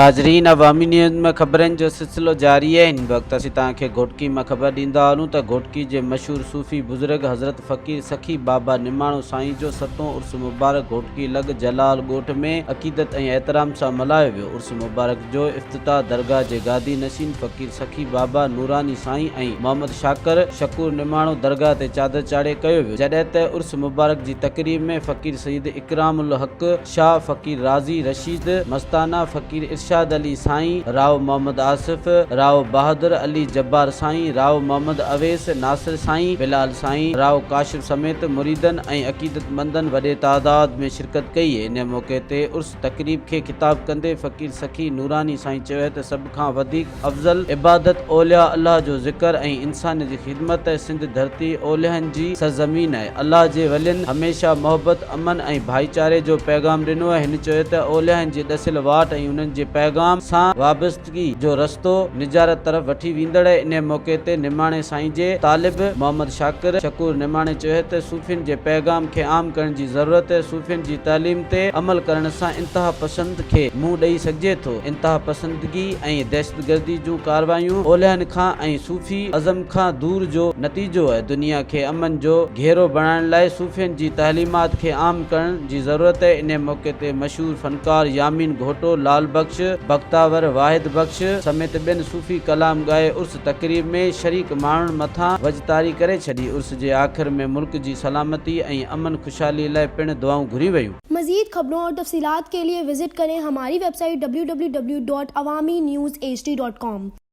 नाजरीन, अवामी न्यूज़ में ख़बरनि जो सिलसिलो जारी है। इन वक्त असीं तव्हांखे घोटकी में ख़बर ॾींदा हलूं त घोटकी जे मशहूर सूफ़ी बुज़ुर्ग हज़रत फ़कीर सखी बाबा निमाणो साईं जो 7हों उर्स मुबारक घोटकी लॻ जलाल ॻोठ में अक़ीदत ऐं एहतराम सां मल्हायो वियो। उर्स मुबारक जो इफ़्तिताह दरगाह जे गादी नशीन फ़कीर सखी बाबा नूरानी साईं ऐं मोहम्मद शाकर शकूर निमाणो दरगाह ते चादर चाढ़े कयो वियो, जॾहिं त उर्स मुबारक जी तक़रीब में फ़कीर सईद इकरामुल हक़ शाह, फ़कीर राज़ी रशीद मस्ताना, फ़कीर इरशाद अली साईं, राव मोहम्मद आसिफ, राव बहादुर अली जब्बार साईं, राव मोहम्मद अवेस नासिर साईं, बिलाल साईं, राव काशिफ समेत मुरीदन ऐं अक़ीदतमंदन वॾे तादाद में शिरकत कई है। इन मौके ते उर्स तक़रीब खे ख़िताब कंदे फ़कीर सखी नूरानी साईं चयो त सभ खां वधीक अफ़ज़ल इबादत औलिया अल्लाह जो ज़िक्र ऐं इंसान जी ख़िदमत है। सिंध धरती औलियनि जी सरज़मीन है। अल्लाह जे वलियनि हमेशा मोहब्बत, अमन ऐं भाईचारे जो पैगाम ॾिनो है। हिन चयो त औलियनि जी ॾसियल वाट ऐं उन्हनि जे पैगाम सां वाबस्तगी जो रस्तो निजारत तरफ़ वठी वेंदड़। इन मौके ते निमाणे साईं जे तालिब मोहम्मद शाकिर शकूर निमाणे चयो त सूफ़ियुनि जे पैगाम खे आम करण जी ज़रूरत है। सूफ़ियुनि जी तालीम ते अमल करण सां इंतहा पसंद खे मुंहुं ॾेई सघिजे थो। इंतहा पसंदगी ऐं दहशतगर्दी जूं कारवायूं औलियनि खां ऐं सूफ़ी अज़म खां दूर जो नतीजो है। दुनिया खे अमन जो घेरो बणाइण लाइ सूफ़ियुनि जी तालीमात खे आम करण जी ज़रूरत है। इन मौके ते मशहूर फनकार यामीन घोटो, लाल बख्श, बख्तावर, वाहिद बख्श समेत ॿियनि सूफ़ी कलाम ॻाए उर्स तक़रीब में शरीक माण्हुनि मथां वजतारी करे छॾी। उर्स जे आख़िर में मुल्क जी सलामती ऐं अमन खुशहाली लाइ पिण दुआऊं घुरी वयूं। मज़ीद खबरों और तफसीलात के लिए विजिट करें हमारी वेबसाइट www.awamiNewsHD.com।